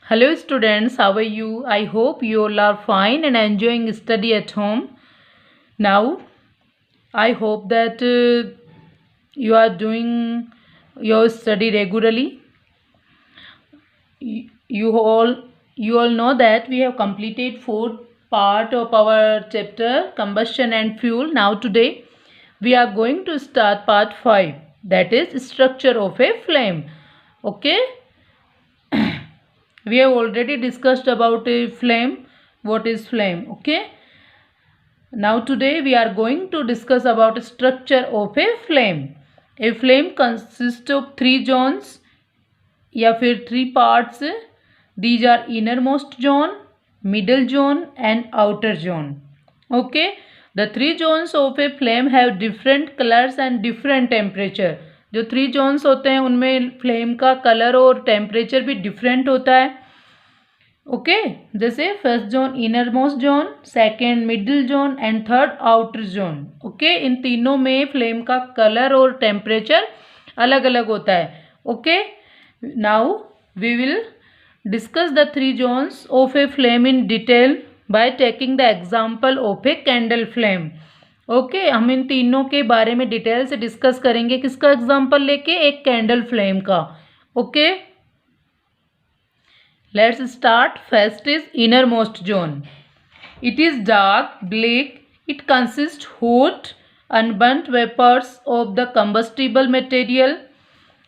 Hello students, how are you? I hope you all are fine and enjoying study at home. Now, I hope that you are doing your study regularly. You all know that we have completed fourth part of our chapter combustion and fuel. Now today we are going to start part 5, that is structure of a flame. Okay? We have already discussed about a flame. What is flame? Okay. Now today we are going to discuss about structure of a flame. A flame consists of 3 zones या फिर 3 parts. These are innermost zone, middle zone and outer zone. Okay. The 3 zones of a flame have different colors and different temperature. जो 3 zones होते हैं उनमें flame का colour और temperature भी different होता है. ओके जैसे first zone inner most zone, second middle zone and third outer zone. Okay in तीनों में फ्लेम का कलर और टेम्परेचर अलग अलग होता है. Okay now we will discuss the 3 zones of a flame in detail by taking the example of a candle flame. Okay हम इन तीनों के बारे में डिटेल से डिस्कस करेंगे. किसका एग्जाम्पल लेके? एक कैंडल फ्लेम का. Okay let's start. First is innermost zone. It is dark black. It consists hot unburnt vapors of the combustible material.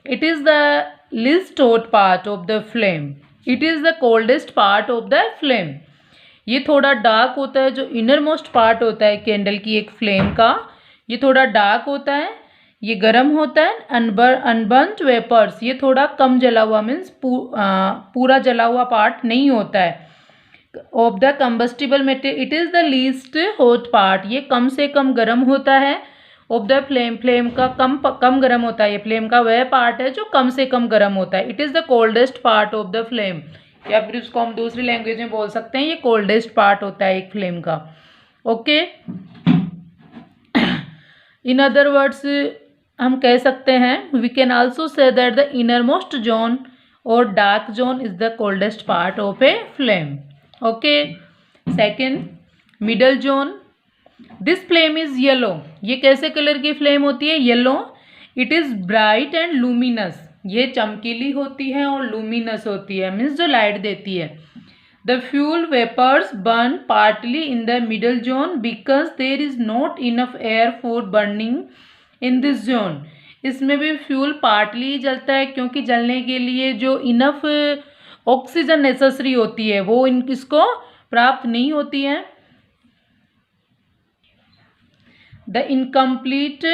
It is the least hot part of the flame. It is the coldest part of the flame. ये थोड़ा dark होता है. जो innermost part होता है candle की एक flame का, ये थोड़ा डार्क होता है, ये गर्म होता है. अनबर्न्ड वेपर्स ये थोड़ा कम जला हुआ मीन्स पूरा जला हुआ पार्ट नहीं होता है. Of the combustible material it is the least hot part. ये कम से कम गर्म होता है. ऑफ द फ्लेम का कम गर्म होता है. ये फ्लेम का वह पार्ट है जो कम से कम गर्म होता है. It is the coldest part of the flame. या फिर उसको हम दूसरी लैंग्वेज में बोल सकते हैं ये कोल्डेस्ट पार्ट होता है एक फ्लेम का. ओके इन अदर वर्ड्स हम कह सकते हैं we can also say that the innermost zone और dark zone is the coldest part of a flame. Okay second middle zone. This flame is yellow. ये कैसे कलर की flame होती है? Yellow. It is bright and luminous. ये चमकीली होती है और लूमिनस होती है मीन्स जो लाइट देती है. The fuel vapours burn partly in the middle zone because there is not enough air for burning in this zone. इसमें भी फ्यूल पार्टली जलता है क्योंकि जलने के लिए जो इनफ ऑक्सीजन नेसेसरी होती है वो इसको प्राप्त नहीं होती है. The incomplete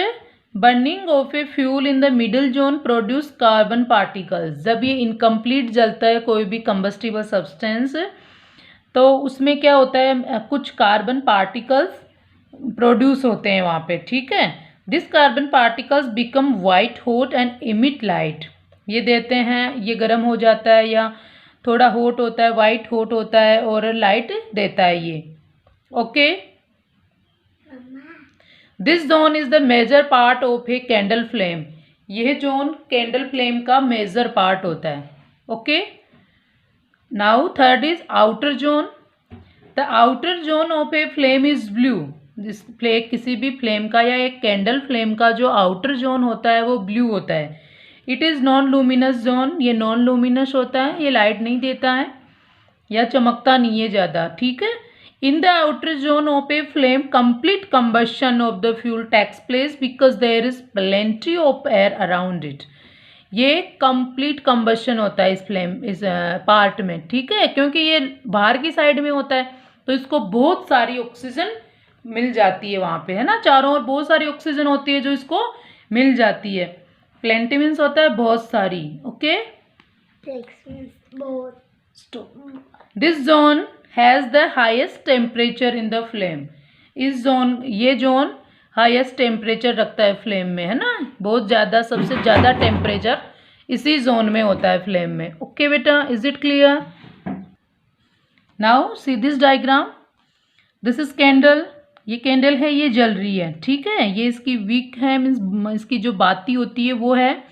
burning of a fuel in the middle zone produce carbon particles. जब ये इनकम्प्लीट जलता है कोई भी कंबस्टिबल सब्सटेंस तो उसमें क्या होता है, कुछ कार्बन पार्टिकल्स प्रोड्यूस होते हैं वहाँ पे. ठीक है. This carbon particles become white hot and emit light. ये देते हैं, ये गर्म हो जाता है या थोड़ा हॉट होता है, वाइट हॉट होता है और लाइट देता है ये. Okay this zone is the major part of a candle flame. यह जोन कैंडल फ्लेम का मेजर पार्ट होता है. Okay now third is outer zone. The outer zone of a flame is blue. जिस किसी भी फ्लेम का या एक कैंडल फ्लेम का जो आउटर जोन होता है वो ब्लू होता है. It is non luminous zone. ये नॉन लूमिनस होता है, ये लाइट नहीं देता है या चमकता नहीं है ज़्यादा. ठीक है. In the outer zone of a flame complete combustion of the fuel takes place because there is plenty of air around it. ये कंप्लीट कंबशन होता है इस फ्लेम इस पार्ट में. ठीक है. क्योंकि ये बाहर की साइड में होता है तो इसको बहुत सारी ऑक्सीजन मिल जाती है वहाँ पे, है ना. चारों ओर बहुत सारी ऑक्सीजन होती है जो इसको मिल जाती है. प्लेंटी मीन्स होता है बहुत सारी. Okay this zone has the highest temperature in the flame. इस जोन ये जोन हाईएस्ट टेम्परेचर रखता है फ्लेम में, है ना. बहुत ज़्यादा सबसे ज़्यादा टेम्परेचर इसी जोन में होता है फ्लेम में. ओके बेटा, is it clear? Now see this diagram. This is candle. ये कैंडल है, ये जल रही है. ठीक है. ये इसकी विक है मीन्स इसकी जो बाती होती है वो है.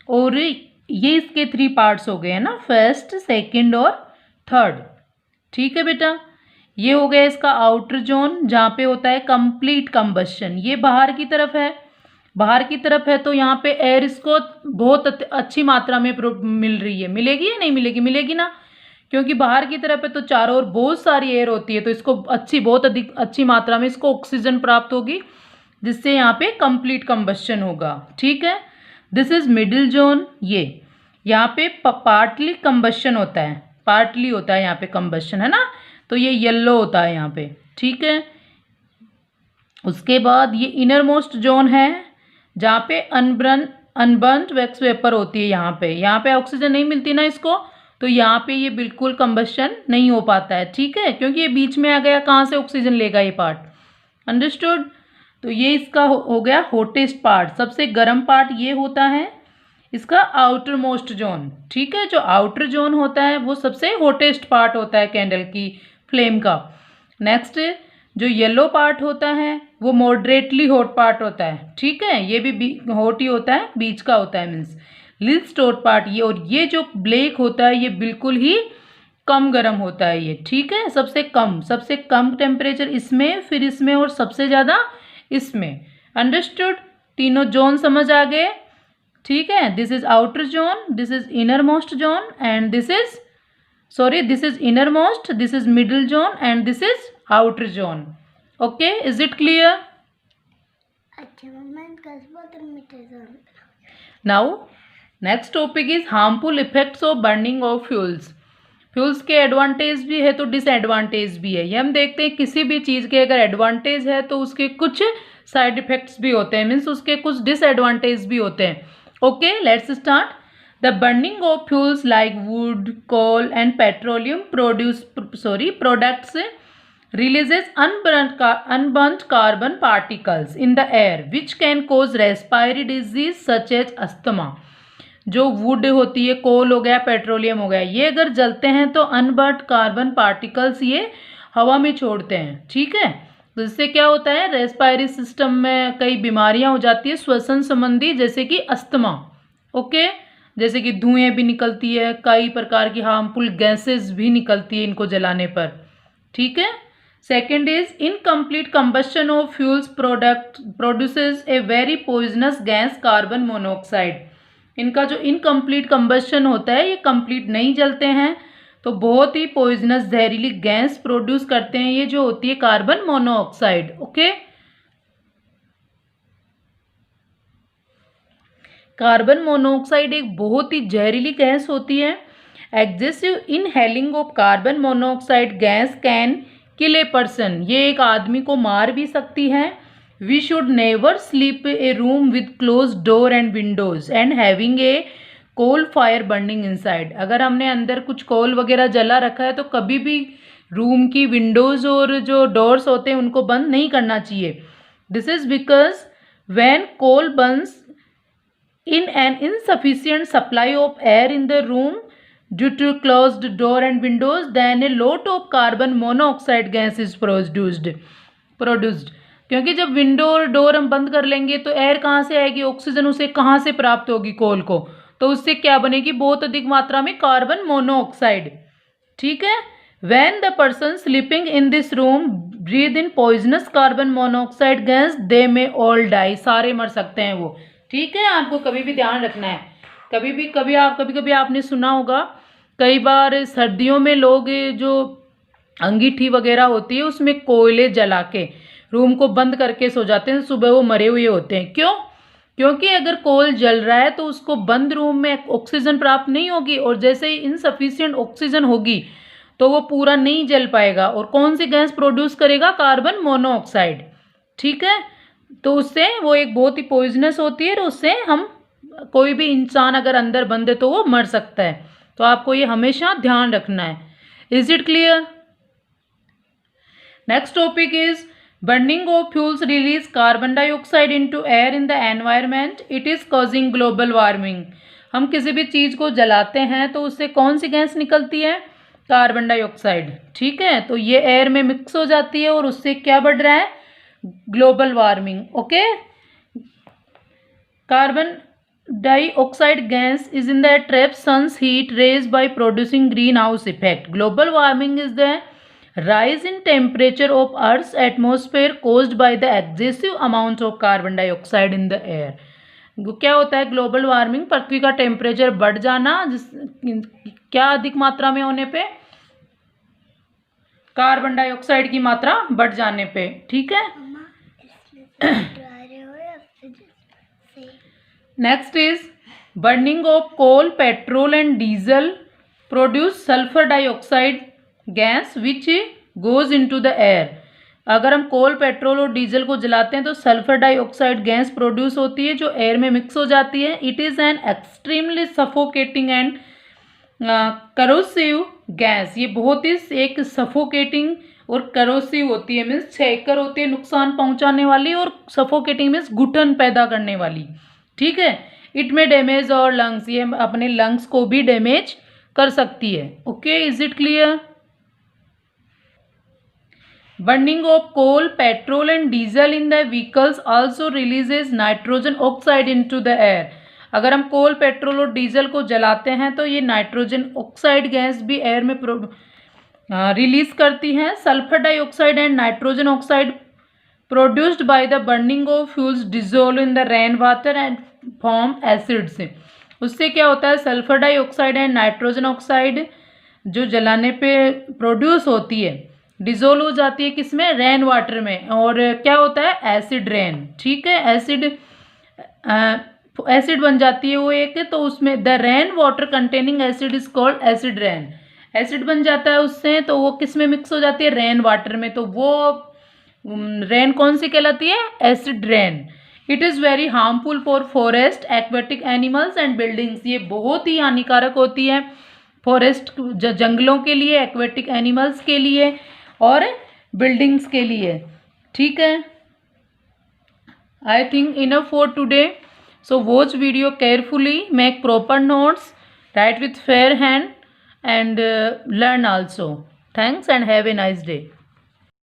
और ये इसके 3 पार्ट्स हो गए हैं ना, फर्स्ट, सेकंड और थर्ड। ठीक है बेटा, ये हो गया इसका आउटर जोन जहाँ पे होता है कंप्लीट कंबशन। ये बाहर की तरफ है, बाहर की तरफ है तो यहाँ पे एयर इसको बहुत अच्छी मात्रा में मिल रही है। मिलेगी या नहीं मिलेगी? मिलेगी ना, क्योंकि बाहर की तरफ है तो चारों ओर बहुत सारी एयर होती है, तो इसको बहुत अधिक अच्छी मात्रा में इसको ऑक्सीजन प्राप्त होगी, जिससे यहाँ पे कंप्लीट कंबशन होगा। ठीक है, दिस इज मिडिल जोन। ये यहाँ पे पार्टली कंबशन होता है, पार्टली होता है यहाँ पे कंबशन, है ना, तो ये येलो होता है यहाँ पे। ठीक है, उसके बाद ये इनर मोस्ट जोन है जहाँ पे अनबर्न्ड वैक्स वेपर होती है। यहाँ पे ऑक्सीजन नहीं मिलती ना इसको, तो यहाँ पे ये बिल्कुल कंबशन नहीं हो पाता है। ठीक है, क्योंकि ये बीच में आ गया, कहाँ से ऑक्सीजन लेगा ये पार्ट। अंडरस्टूड। तो ये इसका हो गया हॉटेस्ट पार्ट, सबसे गर्म पार्ट ये होता है इसका आउटर मोस्ट जोन। ठीक है, जो आउटर जोन होता है वो सबसे हॉटेस्ट पार्ट होता है कैंडल की फ्लेम का। नेक्स्ट, जो येलो पार्ट होता है वो मॉडरेटली हॉट पार्ट होता है। ठीक है, ये भी हॉट ही होता है, बीच का होता है, मीन्स लीस्ट हॉट पार्ट ये। और ये जो ब्लैक होता है ये बिल्कुल ही कम गर्म होता है ये। ठीक है, सबसे कम टेम्परेचर इसमें, फिर इसमें और सबसे ज़्यादा इसमें। अंडरस्टूड, तीनों जोन समझ आ गए। ठीक है, this is outer zone, this is inner most zone and this is inner most, this is middle zone and this is outer zone. Okay, is it clear? Now next topic is harmful effects of burning of fuels. Fuels के advantage भी है तो disadvantage भी है। ये हम देखते हैं किसी भी चीज़ के अगर एडवांटेज है तो उसके कुछ साइड इफेक्ट्स भी होते हैं, मीन्स उसके कुछ डिसएडवांटेज भी होते हैं। Okay, let's start. The burning of fuels like wood, coal and petroleum products releases unburnt carbon particles in the air which can cause respiratory disease such as asthma। जो would होती है, कोल हो गया, पेट्रोलियम हो गया, ये अगर जलते हैं तो अनबर्न्ड कार्बन पार्टिकल्स ये हवा में छोड़ते हैं। ठीक है, तो इससे क्या होता है, रेस्पायरी सिस्टम में कई बीमारियां हो जाती है श्वसन संबंधी, जैसे कि अस्थमा। ओके, जैसे कि धुएं भी निकलती है, कई प्रकार की हार्मफुल गैसेस भी निकलती है इनको जलाने पर। ठीक है, second is incomplete combustion of fuels produces a very poisonous gas carbon monoxide. इनका जो इनकम्प्लीट कंबशन होता है, ये कंप्लीट नहीं जलते हैं तो बहुत ही पॉइजनस जहरीली गैस प्रोड्यूस करते हैं, ये जो होती है carbon monoxide. Okay, carbon monoxide एक बहुत ही जहरीली गैस होती है। Excessive inhaling of carbon monoxide gas can kill a person. ये एक आदमी को मार भी सकती है। We should never sleep a room with close door and windows and having a coal fire burning inside. अगर हमने अंदर कुछ कोल वगैरह जला रखा है तो कभी भी रूम की विंडोज और जो डोर्स होते हैं उनको बंद नहीं करना चाहिए। This is because when coal burns in an insufficient supply of air in the room due to closed door and windows, then a lot of carbon monoxide gas is produced। क्योंकि जब window और door हम बंद कर लेंगे तो air कहाँ से आएगी, ऑक्सीजन उसे कहाँ से प्राप्त होगी, कोल को, तो उससे क्या बनेगी, बहुत अधिक मात्रा में कार्बन मोनोऑक्साइड। ठीक है, when the person sleeping in this room breathe in poisonous carbon monoxide gas, they may all die। सारे मर सकते हैं वो। ठीक है, आपको कभी भी ध्यान रखना है। कभी कभी आपने सुना होगा, कई बार सर्दियों में लोग जो अंगीठी वगैरह होती है उसमें कोयले जला के रूम को बंद करके सो जाते हैं, सुबह वो मरे हुए होते हैं। क्यों? क्योंकि अगर कोल जल रहा है तो उसको बंद रूम में ऑक्सीजन प्राप्त नहीं होगी, और जैसे ही इनसफिशिएंट ऑक्सीजन होगी तो वो पूरा नहीं जल पाएगा, और कौन सी गैस प्रोड्यूस करेगा, कार्बन मोनोऑक्साइड। ठीक है, तो उससे वो एक बहुत ही पॉइजनस होती है, और उससे हम कोई भी इंसान अगर अंदर बंद है तो वो मर सकता है। तो आपको ये हमेशा ध्यान रखना है। Is it clear? Next topic is burning of fuels release carbon dioxide into air in the environment, it is causing global warming. हम किसी भी चीज़ को जलाते हैं तो उससे कौन सी गैस निकलती है, कार्बन डाइऑक्साइड। ठीक है, तो ये एयर में मिक्स हो जाती है और उससे क्या बढ़ रहा है, global warming. Okay, carbon dioxide gas is in the trap sun's heat rays by producing greenhouse effect. Global warming is the rise in temperature of Earth's atmosphere caused by the excessive amount of carbon dioxide in the air. क्या होता है global warming? पृथ्वी का temperature बढ़ जाना, जिस क्या अधिक मात्रा में होने पे? कार्बन डाइऑक्साइड की मात्रा बढ़ जाने पे। ठीक है। Next is burning of coal, petrol and diesel produce sulphur dioxide gas which goes into the air. अगर हम कोल, पेट्रोल और डीजल को जलाते हैं तो सल्फर डाइऑक्साइड गैस प्रोड्यूस होती है जो एयर में मिक्स हो जाती है। It is an extremely suffocating and corrosive gas. ये बहुत ही एक सफोकेटिंग और करोसिव होती है, मीन्स छेकर होती है, नुकसान पहुंचाने वाली, और सफोकेटिंग मीन्स घुटन पैदा करने वाली। ठीक है। इट में डैमेज और लंग्स, ये अपने लंग्स को भी डैमेज कर सकती है। Okay, is it clear? Burning of coal, petrol and diesel in the vehicles also releases nitrogen oxide into the air. अगर हम कोल, पेट्रोल और डीजल को जलाते हैं तो ये नाइट्रोजन ऑक्साइड गैस भी एयर में रिलीज करती है। Sulphur dioxide and nitrogen oxide produced by the burning of fuels dissolve in the rain water and form acids. उससे क्या होता है? Sulphur dioxide and nitrogen oxide जो जलाने पे प्रोड्यूस होती है, डिजोल्व हो जाती है किसमें? रेन वाटर में। और क्या होता है? Acid rain. ठीक है। एसिड बन जाती है वो एक, तो उसमें the rain water containing acid is called acid rain. Acid बन जाता है उससे, तो वो किस में मिक्स हो जाती है? रेन वाटर में। तो वो रेन कौन सी कहलाती है? Acid rain. It is very harmful for forest, aquatic animals and buildings. ये बहुत ही हानिकारक होती है फॉरेस्ट, जंगलों के लिए, एक्वेटिक एनिमल्स के लिए और बिल्डिंग्स के लिए। ठीक है। I think enough for today. So watch video carefully, make proper notes, write with fair hand and learn also. Thanks and have a nice day.